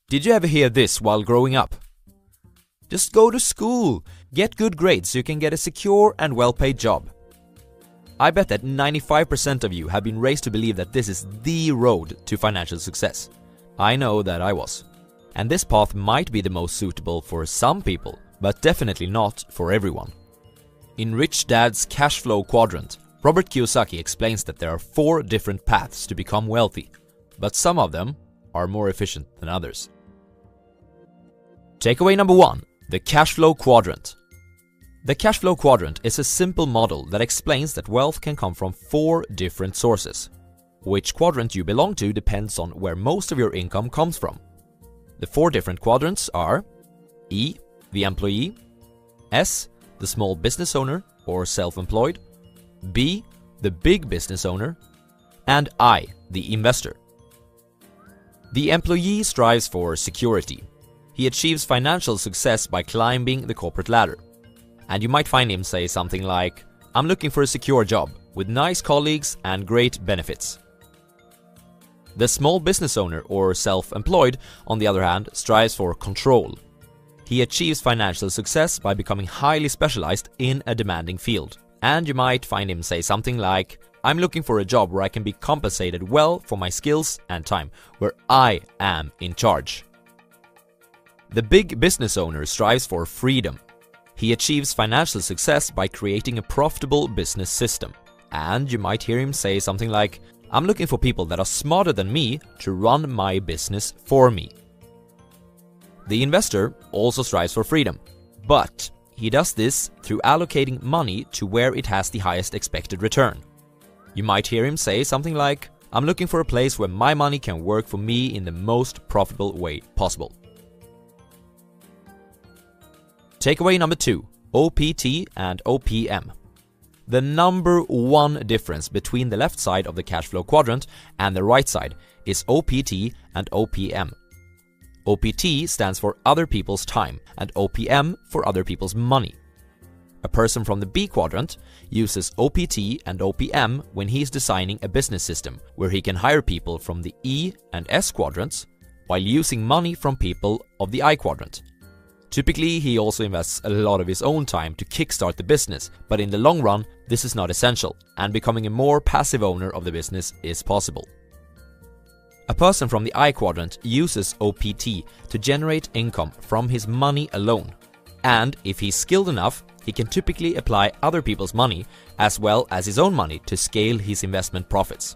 Did you ever hear this while growing up? Just go to school, get good grades so you can get a secure and well-paid job. I bet that 95% of you have been raised to believe that this is the road to financial success. I know that I was. And this path might be the most suitable for some people, but definitely not for everyone. In Rich Dad's Cash Flow Quadrant, Robert Kiosaki explains that there are 4 different paths to become wealthy, but some of them are more efficient than others. Takeaway number 1. The Cash Flow Quadrant. The Cash Flow Quadrant is a simple model that explains that wealth can come from 4 different sources. Which quadrant you belong to depends on where most of your income comes from. The 4 different quadrants are E, the employee, S, the small business owner or self-employed, B, the big business owner, and I, the investor. The employee strives for security. He achieves financial success by climbing the corporate ladder. And you might find him say something like, "I'm looking for a secure job with nice colleagues and great benefits." The small business owner or self-employed, on the other hand, strives for control. He achieves financial success by becoming highly specialized in a demanding field. And you might find him say something like, "I'm looking for a job where I can be compensated well for my skills and time, where I am in charge." The big business owner strives for freedom. He achieves financial success by creating a profitable business system. And you might hear him say something like, "I'm looking for people that are smarter than me to run my business for me." The investor also strives for freedom, but he does this through allocating money to where it has the highest expected return. You might hear him say something like, "I'm looking for a place where my money can work for me in the most profitable way possible." Takeaway number 2. OPT and OPM. The number 1 difference between the left side of the cash flow quadrant and the right side is OPT and OPM. OPT stands for other people's time and OPM for other people's money. A person from the B quadrant uses OPT and OPM when he is designing a business system where he can hire people from the E and S quadrants while using money from people of the I quadrant. Typically, he also invests a lot of his own time to kickstart the business, but in the long run, this is not essential, and becoming a more passive owner of the business is possible. A person from the I quadrant uses OPT to generate income from his money alone, and if he's skilled enough, he can typically apply other people's money as well as his own money to scale his investment profits.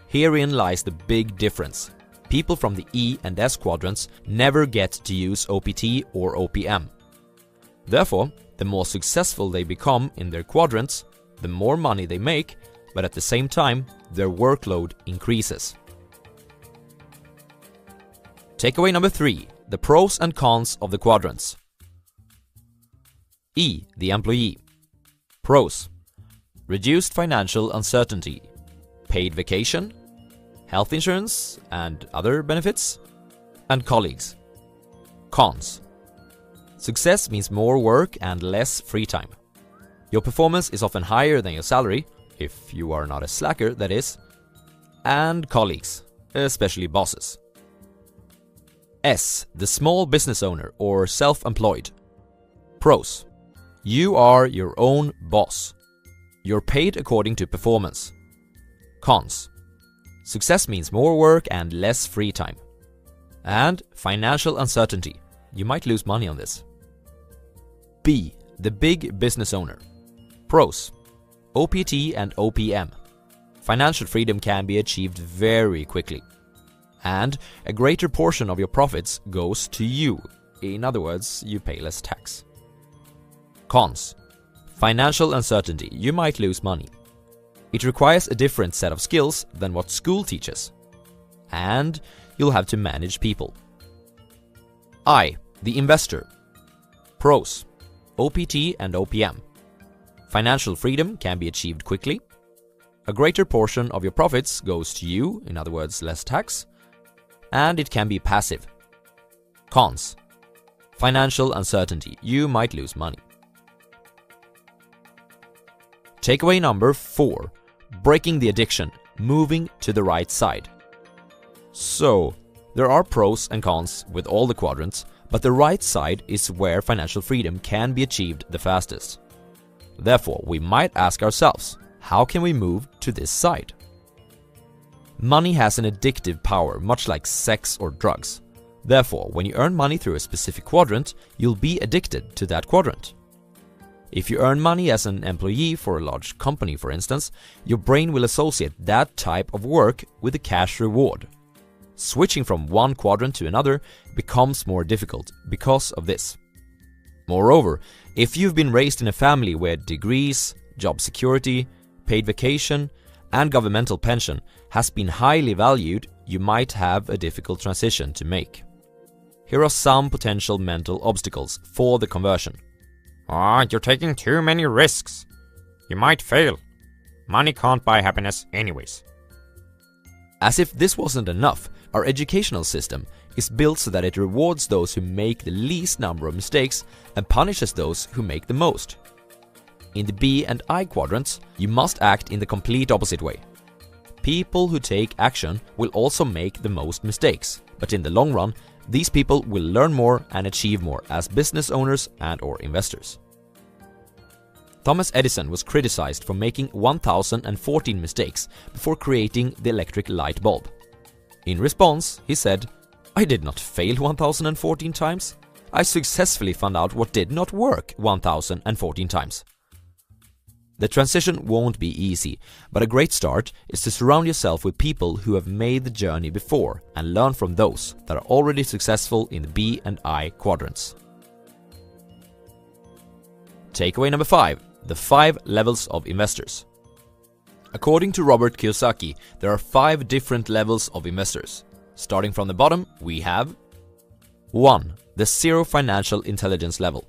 Herein lies the big difference. People from the E and S quadrants never get to use OPT or OPM. Therefore, the more successful they become in their quadrants, the more money they make, but at the same time, their workload increases. Takeaway number 3. The pros and cons of the quadrants. E, the employee. Pros: reduced financial uncertainty, paid vacation, health insurance and other benefits, and colleagues. Cons: success means more work and less free time. Your performance is often higher than your salary, if you are not a slacker, that is, and colleagues, especially bosses. S, the small business owner or self-employed. Pros: you are your own boss. You're paid according to performance. Cons: success means more work and less free time. And financial uncertainty. You might lose money on this. B, the big business owner. Pros: OPT and OPM. Financial freedom can be achieved very quickly. And a greater portion of your profits goes to you. In other words, you pay less tax. Cons: financial uncertainty. You might lose money. It requires a different set of skills than what school teaches. And you'll have to manage people. I, the investor. Pros: OPT and OPM. Financial freedom can be achieved quickly. A greater portion of your profits goes to you, in other words, less tax. And it can be passive. Cons: financial uncertainty. You might lose money. Takeaway number 4. Breaking the addiction, moving to the right side. So, There are pros and cons with all the quadrants, but the right side is where financial freedom can be achieved the fastest. Therefore, we might ask ourselves, how can we move to this side? Money has an addictive power, much like sex or drugs. Therefore, when you earn money through a specific quadrant, you'll be addicted to that quadrant. If you earn money as an employee for a large company, for instance, your brain will associate that type of work with a cash reward. Switching from one quadrant to another becomes more difficult because of this. Moreover, if you've been raised in a family where degrees, job security, paid vacation, and governmental pension has been highly valued, you might have a difficult transition to make. Here are some potential mental obstacles for the conversion. You're taking too many risks. You might fail. Money can't buy happiness anyways. As if this wasn't enough, our educational system is built so that it rewards those who make the least number of mistakes and punishes those who make the most. In the B and I quadrants, you must act in the complete opposite way. People who take action will also make the most mistakes, but in the long run, these people will learn more and achieve more as business owners and/or investors. Thomas Edison was criticized for making 1014 mistakes before creating the electric light bulb. In response, he said, "I did not fail 1014 times. I successfully found out what did not work 1014 times." The transition won't be easy, but a great start is to surround yourself with people who have made the journey before and learn from those that are already successful in the B and I quadrants. Takeaway number 5. The 5 levels of investors. According to Roberta Kiosaki, there are 5 different levels of investors. Starting from the bottom, we have 1. The zero financial intelligence level.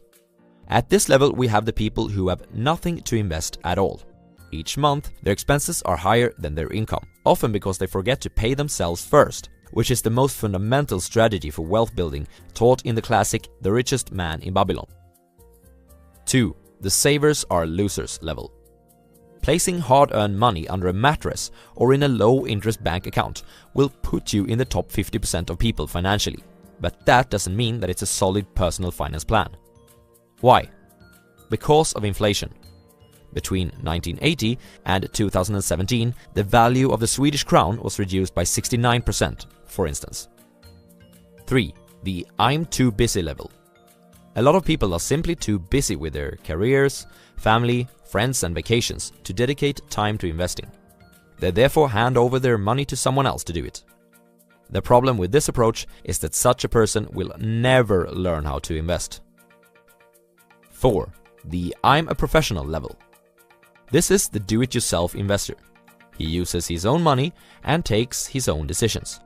At this level, we have the people who have nothing to invest at all. Each month, their expenses are higher than their income, often because they forget to pay themselves first, which is the most fundamental strategy for wealth building taught in the classic The Richest Man in Babylon. 2. The savers are losers level. Placing hard-earned money under a mattress or in a low-interest bank account will put you in the top 50% of people financially, but that doesn't mean that it's a solid personal finance plan. Why? Because of inflation. Between 1980 and 2017, the value of the Swedish crown was reduced by 69%, for instance. 3. The I'm too busy level. A lot of people are simply too busy with their careers, family, friends and vacations to dedicate time to investing. They therefore hand over their money to someone else to do it. The problem with this approach is that such a person will never learn how to invest. 4. The I'm a professional level. This is the do-it-yourself investor. He uses his own money and takes his own decisions.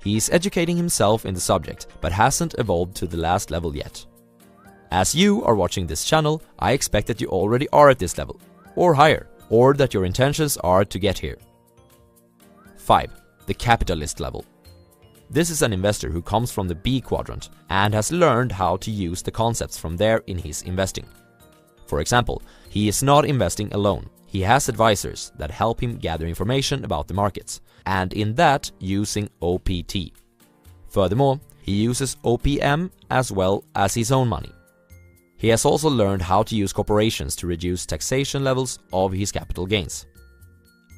He is educating himself in the subject, but hasn't evolved to the last level yet. As you are watching this channel, I expect that you already are at this level, or higher, or that your intentions are to get here. 5. The capitalist level. This is an investor who comes from the B quadrant and has learned how to use the concepts from there in his investing. For example, he is not investing alone. He has advisors that help him gather information about the markets, and in that using OPT. Furthermore, he uses OPM as well as his own money. He has also learned how to use corporations to reduce taxation levels of his capital gains.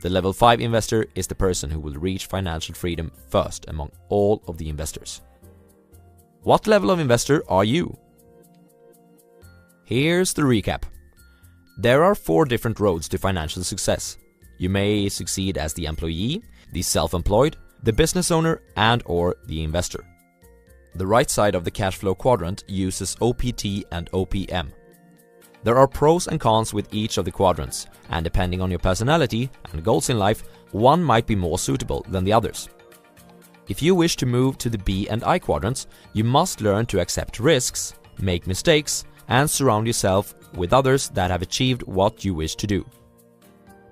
The level 5 investor is the person who will reach financial freedom first among all of the investors. What level of investor are you? Here's the recap. There are 4 different roads to financial success. You may succeed as the employee, the self-employed, the business owner, and/or the investor. The right side of the cash flow quadrant uses OPT and OPM. There are pros and cons with each of the quadrants, and depending on your personality and goals in life, one might be more suitable than the others. If you wish to move to the B and I quadrants, you must learn to accept risks, make mistakes, and surround yourself with others that have achieved what you wish to do.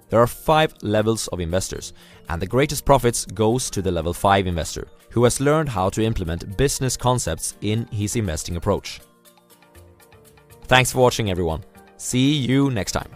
There are 5 levels of investors, and the greatest profits goes to the level 5 investor, who has learned how to implement business concepts in his investing approach. Thanks for watching, everyone. See you next time.